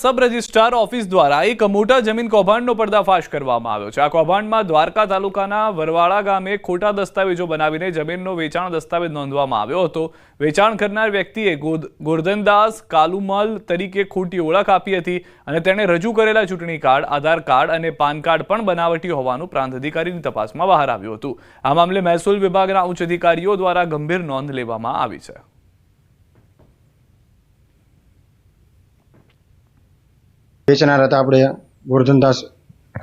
सब registrar office द्वारा एक मोटा जमीन कौभांडનો पर्दाफाश કરવામાં આવ્યો છે। આ કૌભાંડમાં દ્વારકા તાલુકાના વરવાળા ગામે ખોટા દસ્તાવેજો બનાવીને જમીનનો વેચાણ દસ્તાવેજ નોંધવામાં આવ્યો હતો। વેચાણ કરનાર વ્યક્તિએ ગોરધનદાસ કાલુમલ તરીકે ખોટી ઓળખ આપી હતી અને તેણે રજૂ કરેલા ચૂંટણી કાર્ડ, આધાર કાર્ડ અને પાન કાર્ડ પણ બનાવટી હોવાનું પ્રાંત અધિકારીની તપાસમાં બહાર આવ્યું હતું। આ મામલે મહેસૂલ વિભાગના ઉચ્ચ અધિકારીઓ દ્વારા ગંભીર નોંધ લેવામાં આવી છે। વેચનાર હતા આપણે ગોરધનદાસ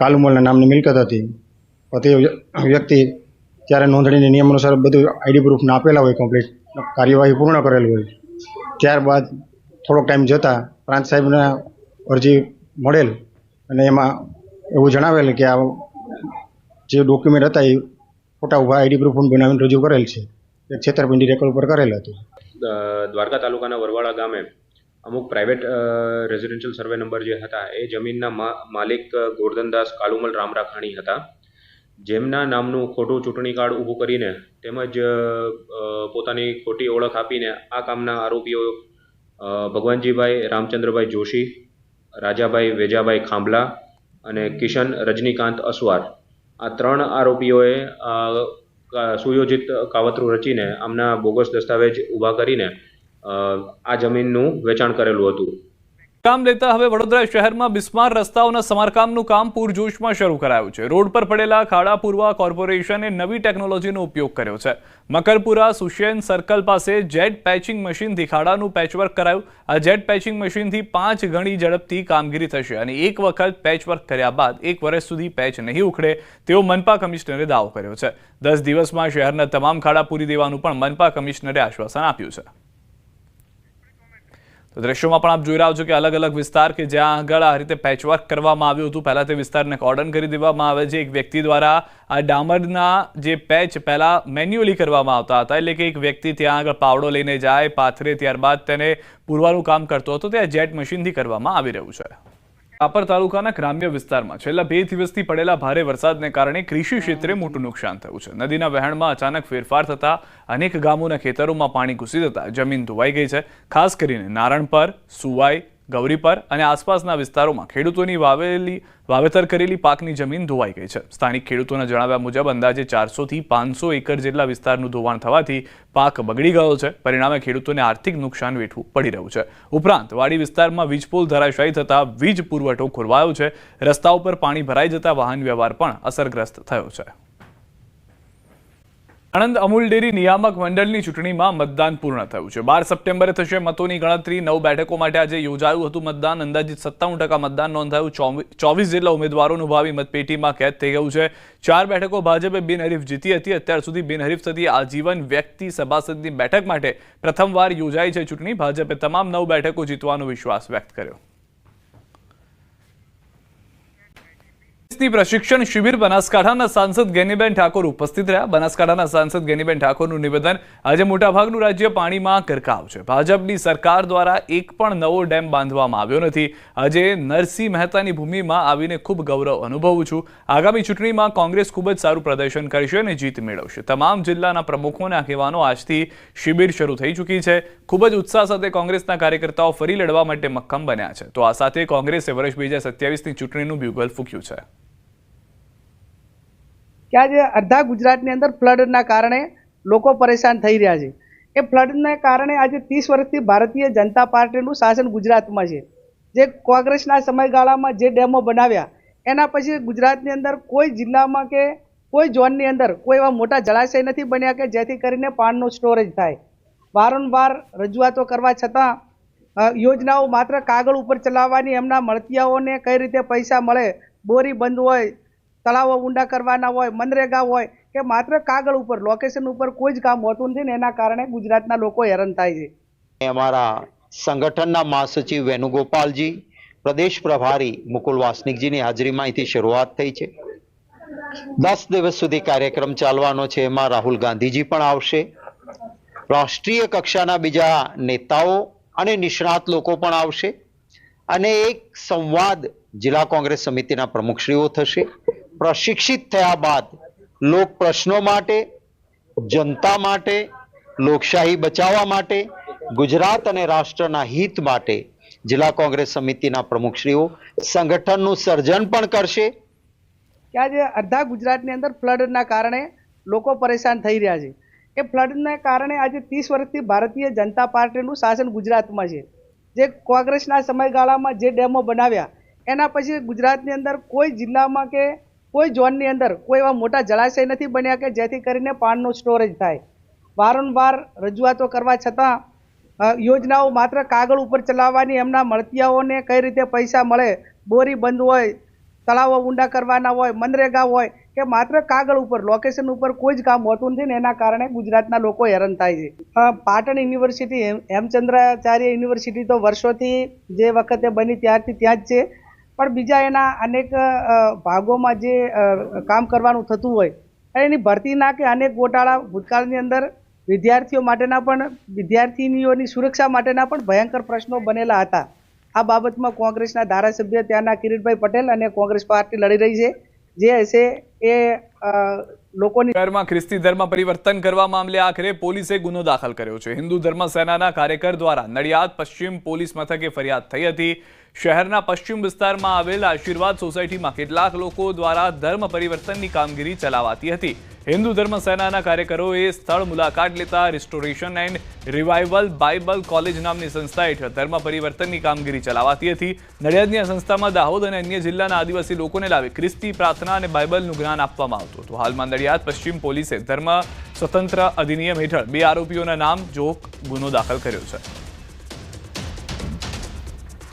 કાલુમલના નામની મિલકત હતી। તે વ્યક્તિ ત્યારે નોંધણીના નિયમ અનુસાર બધું આઈડી પ્રૂફને આપેલા હોય, કમ્પ્લીટ કાર્યવાહી પૂર્ણ કરેલ હોય। ત્યારબાદ થોડોક ટાઈમ જતાં પ્રાંત સાહેબના અરજી મળેલ અને એમાં એવું જણાવેલ કે આ જે ડોક્યુમેન્ટ હતા એ ખોટા ઉભા આઈડી પ્રૂફ બનાવીને રજૂ કરેલ છે, એ છેતરપિંડી રેકોર્ડ પર કરેલ હતું। દ્વારકા તાલુકાના વરવાળા ગામે અમુક પ્રાઇવેટ રેઝિડેન્શિયલ સર્વે નંબર જે હતા એ જમીનના માલિક ગોરધનદાસ કાલુમલ રામરાખાણી હતા, જેમના નામનું ખોટું ચૂંટણી કાર્ડ ઊભું કરીને તેમજ પોતાની ખોટી ઓળખ આપીને આ કામના આરોપીઓ ભગવાનજીભાઈ રામચંદ્રભાઈ જોશી, રાજાભાઈ વેજાભાઈ ખાંભલા અને કિશન રજનીકાંત અસવાર, આ ત્રણ આરોપીઓએ સુયોજિત કાવતરું રચીને આમના બોગસ દસ્તાવેજ ઊભા કરીને આ જમીનનું વેચાણ કરેલું હતું। કામ લેતા હવે વડોદરા શહેરમાં બિસ્માર રસ્તાઓના સમારકામનું કામ પૂરજોશમાં શરૂ કરાયું છે। રોડ પર પડેલા ખાડા પૂરવા કોર્પોરેશને નવી ટેકનોલોજીનો ઉપયોગ કર્યો છે। મકરપુરા સુશેન સર્કલ પાસે જેટ પેચિંગ મશીનથી ખાડાનું પેચવર્ક કરાયું। આ જેટ પેચિંગ મશીનથી 5 ગણી ઝડપથી કામગીરી થશે અને એક વખત પેચવર્ક કર્યા બાદ 1 વર્ષ સુધી પેચ નહીં ઉખડે તેવો મનપા કમિશનરે દાવો કર્યો છે। 10 દિવસમાં શહેરના તમામ ખાડા પૂરી દેવાનું પણ મનપા કમિશનરે આશ્વાસન આપ્યું છે। तो दृश्यों में आप જોઈ રહ્યા છો કે अलग अलग विस्तार के ज्यां આગળ આ રીતે પેચવર્ક કરવામાં આવ્યું હતું। પહેલા તે વિસ્તારને કોર્ડન કરી દેવામાં આવે છે। એક વ્યક્તિ દ્વારા આ ડામરના જે પેચ પહેલા મેન્યુઅલી કરવામાં આવતા હતા, એટલે કે એક વ્યક્તિ ત્યાં આગળ પાવડો લઈને જાય, પાથરે, ત્યારબાદ તેને પૂરવાનું કામ કરતો હતો, તે જેટ મશીનથી કરવામાં આવી રહ્યું છે। રાપર તાલુકાના ગ્રામ્ય વિસ્તારમાં છેલ્લા 2 દિવસથી પડેલા ભારે વરસાદને કારણે કૃષિ ક્ષેત્રે મોટું નુકસાન થયું છે। નદીના વહેણમાં અચાનક ફેરફાર થતા અનેક ગામોના ખેતરોમાં પાણી ઘૂસી જતા જમીન ધોવાઈ ગઈ છે। ખાસ કરીને નારણપર, સુવાઈ, ગૌરીપર અને આસપાસના વિસ્તારોમાં ખેડૂતોની વાવેતર કરેલી પાકની જમીન ધોવાઈ ગઈ છે। સ્થાનિક ખેડૂતોના જણાવ્યા મુજબ અંદાજે 400 થી 500 એકર જેટલા વિસ્તારનું ધોવાણ થવાથી પાક બગડી ગયો છે। પરિણામે ખેડૂતોને આર્થિક નુકસાન વેઠવું પડી રહ્યું છે। ઉપરાંત વાડી વિસ્તારમાં વીજપોલ ધરાશાયી થતા વીજ પુરવઠો ખોરવાયો છે। રસ્તાઓ પર પાણી ભરાઈ જતા વાહન વ્યવહાર પણ અસરગ્રસ્ત થયો છે। આણંદ અમૂલ ડેરી નિયામક મંડળની ચૂંટણીમાં મતદાન પૂર્ણ થયું છે। 12 સપ્ટેમ્બરે થશે મતોની ગણતરી। 9 બેઠકો માટે આજે યોજાયું હતું મતદાન। અંદાજિત 97% મતદાન નોંધાયું। 24 જેટલા ઉમેદવારોનું ભાવિ મતપેટીમાં કેદ થઈ ગયું છે। 4 બેઠકો ભાજપે બિનહરીફ જીતી હતી। અત્યાર સુધી બિનહરીફ થતી આજીવન વ્યક્તિ સભાસદની બેઠક માટે પ્રથમવાર યોજાઈ છે ચૂંટણી। ભાજપે તમામ 9 બેઠકો જીતવાનો વિશ્વાસ વ્યક્ત કર્યો। प्रशिक्षण शिविर बनासकांठाना सांसद गेनीबेन ठाकोर उपस्थित रह्या। बनासकांठाना सांसद गेनीबेन ठाकोरનું નિવેદન આજે મોટાભાગનું રાજ્ય પાણીમાં ગરકાવ છે। ભાજપની સરકાર દ્વારા એક પણ નવો ડેમ બાંધવામાં આવ્યો નથી। આજે નરસિંહ મહેતાની ભૂમિમાં આવીને ખૂબ ગૌરવ અનુભવું છું। આગામી ચૂંટણીમાં કોંગ્રેસ ખૂબ જ સારું પ્રદર્શન કરશે અને જીત મેળવશે। તમામ જિલ્લાના પ્રમુખોના આગેવાનો આજથી શિબિર શરૂ થઈ ચૂકી છે। ખૂબ જ ઉત્સાહ સાથે કોંગ્રેસના કાર્યકર્તાઓ ફરી લડવા માટે મક્કમ બન્યા છે। તો આ સાથે કોંગ્રેસે વર્ષ 2027ની ચૂંટણીનું બ્યુગલ ફૂંક્યું છે। કે આજે અડધા ગુજરાતની અંદર ફ્લડના કારણે લોકો પરેશાન થઈ રહ્યા છે। એ ફ્લડને કારણે આજે 30 વર્ષથી ભારતીય જનતા પાર્ટીનું શાસન ગુજરાતમાં છે। જે કોંગ્રેસના સમયગાળામાં જે ડેમો બનાવ્યા એના પછી ગુજરાતની અંદર કોઈ જિલ્લામાં કે કોઈ ઝોનની અંદર કોઈ એવા મોટા જળાશય નથી બન્યા કે જેથી કરીને પાણીનો સ્ટોરેજ થાય। વારંવાર રજૂઆતો કરવા છતાં યોજનાઓ માત્ર કાગળ ઉપર ચલાવવાની, એમના મળતિયાઓને કઈ રીતે પૈસા મળે, બોરી બંધ હોય, તળાવો ઊંડા કરવાના હોય, મનરેગા હોય કે માત્ર કાગળ ઉપર, લોકેશન ઉપર કોઈ જ કામ હોતું નથી ને એના કારણે ગુજરાતના લોકો હેરાન થાય છે। અમારા સંગઠનના મહાસચિવ વેણુગોપાલજી, પ્રદેશ પ્રભારી મુકુલ વાસનિકજીની હાજરીમાં અહીંથી શરૂઆત થઈ છે। 10 દિવસ સુધી કાર્યક્રમ ચાલવાનો છે। એમાં રાહુલ ગાંધીજી પણ આવશે, રાષ્ટ્રીય કક્ષાના બીજા નેતાઓ અને નિષ્ણાત લોકો પણ આવશે અને એક સંવાદ જિલ્લા કોંગ્રેસ સમિતિના પ્રમુખશ્રીઓ થશે। પ્રશિક્ષિત થયા બાદ લોક પ્રશ્નો માટે, જનતા માટે, લોકશાહી બચાવવા માટે, ગુજરાત અને રાષ્ટ્રના હિત માટે જિલ્લા કોંગ્રેસ સમિતિના પ્રમુખશ્રીઓ સંગઠનનું સર્જન પણ કરશે. કે આજે અડધા ગુજરાતની અંદર ફ્લડના કારણે લોકો પરેશાન થઈ રહ્યા છે. એ ફ્લડના કારણે આજે 30 વર્ષથી ભારતીય જનતા પાર્ટીનું શાસન ગુજરાતમાં છે. જે કોંગ્રેસના સમયગાળામાં જે ડેમો બનાવ્યા એના પછી ગુજરાતની અંદર કોઈ જિલ્લામાં કે કોઈ ઝોનની અંદર કોઈ એવા મોટા જળાશય નથી બન્યા કે જેથી કરીને પાણીનો સ્ટોરેજ થાય. વારંવાર રજૂઆતો કરવા છતાં યોજનાઓ માત્ર કાગળ ઉપર ચલાવવાની, એમના મળતિયાઓને કઈ રીતે પૈસા મળે, બોરી બંધ હોય, તળાવો ઊંડા કરવાના હોય, મનરેગા હોય કે માત્ર કાગળ ઉપર લોકેશન ઉપર કોઈ જ કામ હોતું નથી ને એના કારણે ગુજરાતના લોકો હેરાન થાય છે. પાટણ યુનિવર્સિટી, હેમચંદ્રાચાર્ય યુનિવર્સિટી તો વર્ષોથી જે વખતે બની ત્યારથી ત્યાં જ છે, પણ બીજા એના અનેક ભાગોમાં જે કામ કરવાનું થતું હોય એની ભરતીના કે અનેક ગોટાળા ભૂતકાળની અંદર વિદ્યાર્થીઓ માટેના પણ, વિદ્યાર્થીનીઓની સુરક્ષા માટેના પણ ભયંકર પ્રશ્નો બનેલા હતા. આ બાબતમાં કોંગ્રેસના ધારાસભ્ય ત્યાંના કિરીટભાઈ પટેલ અને કોંગ્રેસ પાર્ટી લડી રહી છે. જે હશે એ લોકોની શહેરમાં ખ્રિસ્તી ધર્મ પરિવર્તન કરવા મામલે આખરે પોલીસે ગુનો દાખલ કર્યો છે. હિન્દુ ધર્મ સેનાના કાર્યકર દ્વારા નડિયાદ પશ્ચિમ પોલીસ મથકે ફરિયાદ થઈ હતી. શહેરના પશ્ચિમ વિસ્તારમાં આવેલ આશીર્વાદ સોસાયટીમાં કેટલાક લોકો દ્વારા ધર્મ પરિવર્તનની કામગીરી ચલાવાતી હતી. હિન્દુ ધર્મ સેનાના કાર્યકરોએ સ્થળ મુલાકાત લેતા restoration and revival Bible college નામની સંસ્થા હેઠળ ધર્મ પરિવર્તનની કામગીરી ચલાવાતી હતી. નડિયાદની આ સંસ્થામાં દાહોદ અને અન્ય જિલ્લાના આદિવાસી લોકોને લાવી ખ્રિસ્તી પ્રાર્થના અને બાઇબલનું જ્ઞાન આપવામાં આવતું હતું. હાલમાં નડિયાદ પશ્ચિમ પોલીસે ધર્મ સ્વતંત્ર અધિનિયમ હેઠળ 2 આરોપીઓના નામ જોગ ગુનો દાખલ કર્યો છે.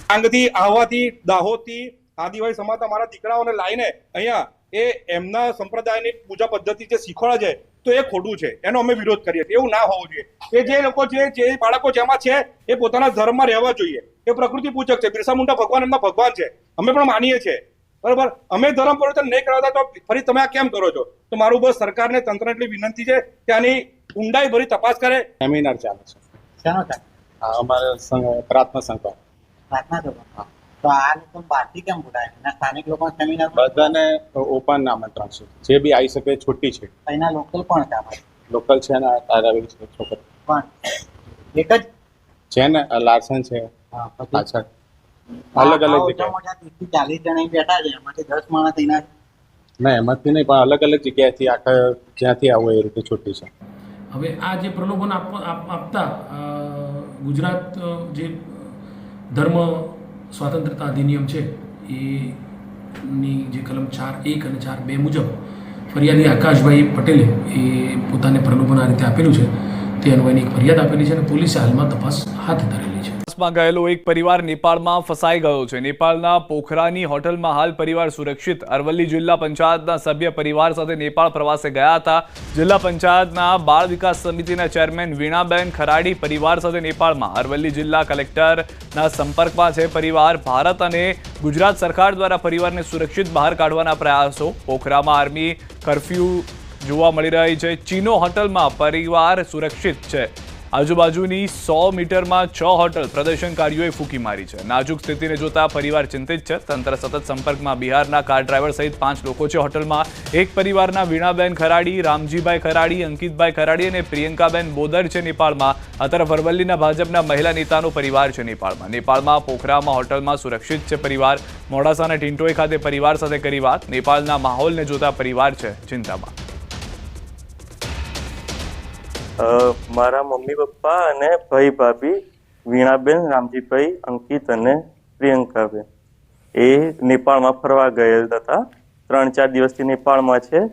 ડાંગથી, આહવાથી, દાહોદથી આદિવાસી સમાજના મારા દીકરાઓને લાવીને અહીંયા એ એમના સંપ્રદાયની પૂજા પદ્ધતિ જે શીખવાડે છે તો એ ખોટું છે. એનો અમે વિરોધ કરીએ છીએ. એવું ના હોવું જોઈએ. એ જે લોકો જે બાળકો જેમાં છે એ પોતાના ધર્મમાં રહેવા જોઈએ. એ પ્રકૃતિ પૂજક છે. બિરસા મુંડા ભગવાન એમના ભગવાન છે. અમે પણ માનીએ છીએ. બરાબર. અમે ધર્મ પરિવર્તન નહીં કરાવતા તો ફરી તમે આ કેમ કરો છો? તો મારું બસ સરકારને, તંત્રને એટલી વિનંતી છે કે આની ઊંડાઈ ભરી તપાસ કરે. સેમિનાર ચાલે છે. શેનો ચાલે? અમારે પ્રાર્થના સંઘ. પ્રાર્થના સભા. તો આ લોકો બહારથી કેમ બોલાય? એના સ્થાનિક લોકો સેમિનાર બધાને ઓપન આમંત્રણ છે. જે બી આવી શકે છૂટી છે. અહીંના લોકલ કોણ છે? આપણે લોકલ છે ને તારાવી છે છોકરી. પણ એક જ છે ને લાર્સન છે. હા, પછી પાછળ અલગ અલગ જગ્યાએ. મોટા 30 થી 40 જણા અહીં બેઠા છે. એમાંથી 10 માણસ અહીંના ના એમાંથી નહીં, પણ અલગ અલગ જગ્યાએથી આખા જ્યાંથી આવો એ રીતે છૂટી છે. હવે આ જે પ્રલોભન આપતા ગુજરાત જે ધર્મ સ્વાતંત્રતા અધિનિયમ છે એની જે કલમ 4(1) અને 4(2) મુજબ ફરિયાદી આકાશભાઈ પટેલે એ પોતાને પ્રલોભન આ રીતે આપેલું છે તે અન્વયની એક ફરિયાદ આપેલી છે અને પોલીસે હાલમાં તપાસ હાથ ધરેલી છે. માં ગયેલો એક પરિવાર નેપાળમાં ફસાઈ ગયો છે. નેપાળના પોખરાની હોટલમાં હાલ પરિવાર સુરક્ષિત. અરવલ્લી જિલ્લા પંચાયતના સભ્ય પરિવાર સાથે નેપાળ પ્રવાસે ગયા હતા. જિલ્લા પંચાયતના બાળ વિકાસ સમિતિના ચેરમેન વીણાબેન ખરાડી પરિવાર સાથે નેપાળમાં. અરવલ્લી જિલ્લા કલેક્ટરના સંપર્કમાં છે પરિવાર. ભારત અને ગુજરાત સરકાર દ્વારા પરિવારને સુરક્ષિત બહાર કાઢવાના પ્રયાસો. પોખરામાં આર્મી કર્ફ્યુ જોવા મળી રહી છે. ચીનો હોટલમાં પરિવાર સુરક્ષિત છે. આજુબાજુની 100 મીટરમાં 6 હોટલ પ્રદર્શનકારીઓએ ફૂંકી મારી છે. નાજુક સ્થિતિને જોતા પરિવાર ચિંતિત છે. તંત્ર સતત સંપર્કમાં. બિહારના કાર ડ્રાઈવર સહિત 5 લોકો છે હોટલમાં. એક પરિવારના વીણાબેન ખરાડી, રામજીભાઈ ખરાડી, અંકિતભાઈ ખરાડી અને પ્રિયંકાબેન બોદર છે નેપાળમાં. આ તરફ અરવલ્લીના ભાજપના મહિલા નેતાનો પરિવાર છે નેપાળમાં. નેપાળમાં પોખરામાં હોટલમાં સુરક્ષિત છે પરિવાર. મોડાસાના ટિન્ટોઈ ખાતે પરિવાર સાથે કરી વાત. નેપાળના માહોલને જોતા પરિવાર છે ચિંતામાં. મારા મમ્મી પપ્પા અને ભાઈ ભાભી વીણાબેન, રામજીભાઈ, અંકિત અને પ્રિયંકાબેન એ નેપાળમાં ફરવા ગયેલા હતા. 3-4 દિવસથી નેપાળમાં છે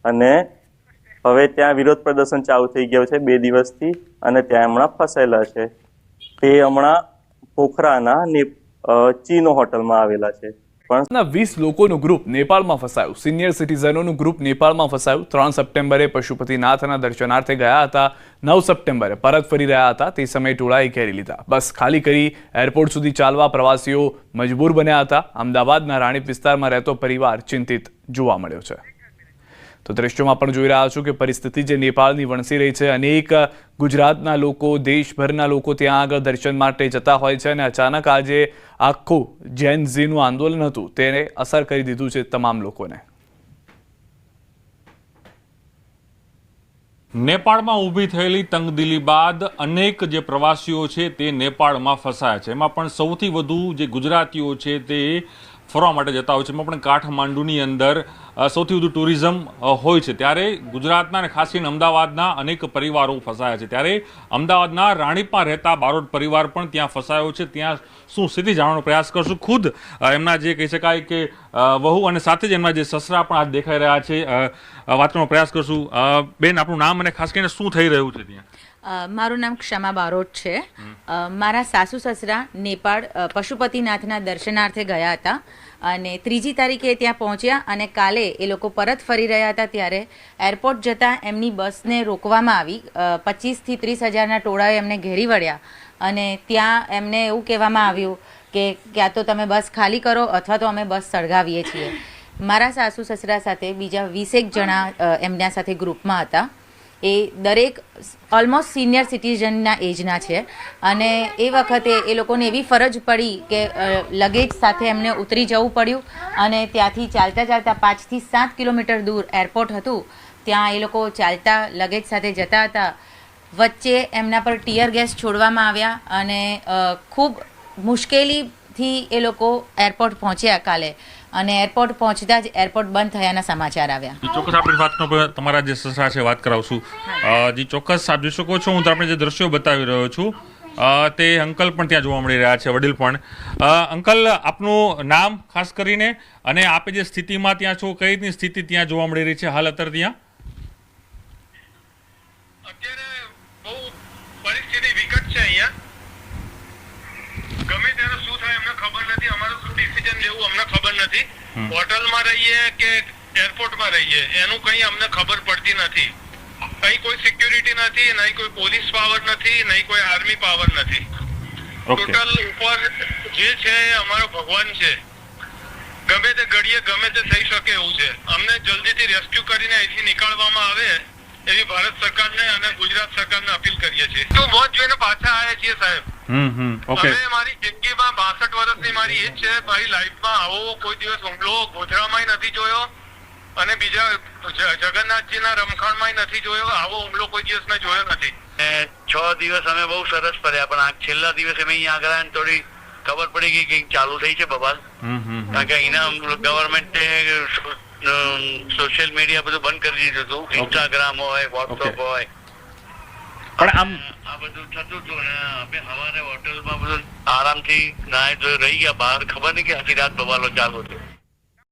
અને હવે ત્યાં વિરોધ પ્રદર્શન ચાલુ થઈ ગયું છે 2 દિવસથી અને ત્યાં હમણાં ફસાયેલા છે. તે હમણાં પોખરાના ચીનો હોટલમાં આવેલા છે. 20 લોકોનું ગ્રુપ નેપાળમાં ફસાયું. સિનિયર સિટીઝનોનું ગ્રુપ નેપાળમાં ફસાયું. 3 સપ્ટેમ્બરે પશુપતિનાથના દર્શનાર્થે ગયા હતા. 9 સપ્ટેમ્બરે પરત ફરી રહ્યા હતા. તે સમયે ટોળાએ ઘેરી લીધા. બસ ખાલી કરી એરપોર્ટ સુધી ચાલવા પ્રવાસીઓ મજબૂર બન્યા હતા. અમદાવાદના રાણીપ વિસ્તારમાં રહેતો પરિવાર ચિંતિત જોવા મળ્યો છે. તો દ્રશ્યોમાં પણ જોઈ રહ્યા છો કે પરિસ્થિતિ જે નેપાળની વણસી રહી છે. અનેક ગુજરાતના લોકો, દેશભરના લોકો ત્યાં આગળ દર્શન માટે જતા હોય છે અને અચાનક આજે આખું જેન ઝીનું આંદોલન હતું તેને અસર કરી દીધું છે તમામ લોકોને. નેપાળમાં ઊભી થયેલી તંગદિલી બાદ અનેક જે પ્રવાસીઓ છે તે નેપાળમાં ફસાયા છે. એમાં પણ સૌથી વધુ જે ગુજરાતીઓ છે તે ફરવા માટે જતા હોય છે. એમાં પણ કાઠમાંડુની અંદર સૌથી વધુ ટુરિઝમ હોય છે. ત્યારે ગુજરાતના અને ખાસ કરીને અમદાવાદના અનેક પરિવારો ફસાયા છે. ત્યારે અમદાવાદના રાણીપમાં રહેતા બારોટ પરિવાર પણ ત્યાં ફસાયો છે. ત્યાં શું સ્થિતિ જાણવાનો પ્રયાસ કરશું. ખુદ એમના જે કહી શકાય કે વહુ અને સાથે જ એમના જે સસરા પણ આજ દેખાઈ રહ્યા છે. વાત કરવાનો પ્રયાસ કરશું. બેન, આપણું નામ અને ખાસ કરીને શું થઈ રહ્યું છે ત્યાં? મારું નામ ક્ષમા બારોટ છે. મારા સાસુ સસરા નેપાળ પશુપતિનાથના દર્શનાર્થે ગયા હતા અને 3જી તારીખે ત્યાં પહોંચ્યા અને કાલે એ લોકો પરત ફરી રહ્યા હતા ત્યારે એરપોર્ટ જતાં એમની બસને રોકવામાં આવી. 25 થી 30 હજારના ટોળાએ એમને ઘેરી વળ્યા અને ત્યાં એમને એવું કહેવામાં આવ્યું કે ક્યાં તો તમે બસ ખાલી કરો અથવા તો અમે બસ સળગાવીએ છીએ. મારા સાસુ સસરા સાથે બીજા 20 જણા એમના સાથે ગ્રુપમાં હતા. એ દરેક ઓલમોસ્ટ સિનિયર સિટીઝનના એજના છે અને એ વખતે એ લોકોને એવી ફરજ પડી કે લગેજ સાથે એમને ઉતરી જવું પડ્યું અને ત્યાંથી ચાલતા ચાલતા 5 થી 7 કિલોમીટર દૂર એરપોર્ટ હતું ત્યાં એ લોકો ચાલતા લગેજ સાથે જતા હતા. વચ્ચે એમના પર ટીયર ગેસ છોડવામાં આવ્યા અને ખૂબ મુશ્કેલીથી એ લોકો એરપોર્ટ પહોંચ્યા કાલે અને એરપોર્ટ પહોંચતા જ એરપોર્ટ બંધ થયાના સમાચાર આવ્યા. ચોક્કસ આપણી વાતનો તમારા જે સસરા છે વાત કરાવશું. જી ચોક્કસ આપ જોઈ શકો છો. હું તમને જે દ્રશ્યો બતાવી રહ્યો છું તે અંકલ પણ ત્યાં જોવા મળી રહ્યા છે, વડીલ પણ. અંકલ, આપનું નામ ખાસ કરીને અને આપે જે સ્થિતિમાં ત્યાં છો, કઈ રીતની સ્થિતિ ત્યાં જોવા મળી રહી છે હાલ અત્યારે ત્યાં? અત્યારે બહુ પરિસ્થિતિ વિકટ છે અહીંયા. ગમે ત્યારે શું થાય અમને ખબર નથી. અમારું શું ડિસિઝન લેવું અમને ખબર નથી. હોટલમાં રહીએ કે એરપોર્ટમાં રહીએ એનું કંઈ અમને ખબર પડતી નથી. અહીં કોઈ સિક્યુરિટી નથી, નહીં કોઈ પોલીસ પાવર નથી, નહીં કોઈ આર્મી પાવર નથી. ટોટલ ઉપર જે છે એ અમારો ભગવાન છે. ગમે તે ઘડીએ ગમે તે થઈ શકે એવું છે. અમને જલ્દીથી રેસ્ક્યુ કરીને અહીંથી નીકળવામાં આવે એવી ભારત સરકારને અને ગુજરાત સરકારને અપીલ કરીએ છીએ. તો મોત જોઈને પાછા આવ્યા છીએ સાહેબ. હવે મારી જિંદગીમાં 62 વર્ષની મારી એજ છે. મારી લાઈફમાં આવો કોઈ દિવસ હુમલો ગોધરામાં નથી જોયો અને બીજા જગન્નાથજીના રમખાણમાં નથી જોયો. આવો હુમલો કોઈ દિવસ મેં જોયો નથી. 6 દિવસ અમે બહુ સરસ ફર્યા પણ આ છેલ્લા દિવસે અમે અહીંયા આગળ આવીને થોડી ખબર પડી ગઈ કે ચાલુ થઈ છે બબાલ. કારણ કે અહીંના ગવર્મેન્ટે સોશિયલ મીડિયા બધું બંધ કરી દીધું હતું. ઇન્સ્ટાગ્રામ હોય, વોટ્સઅપ હોય, પણ આમ આ બધું થતું હતું ને અમે સવારે હોટલમાં બધું આરામથી નાય ધોઈ રહી ગયા બહાર. ખબર નહીં કે આખી રાત બબાલો ચાલુ હતો.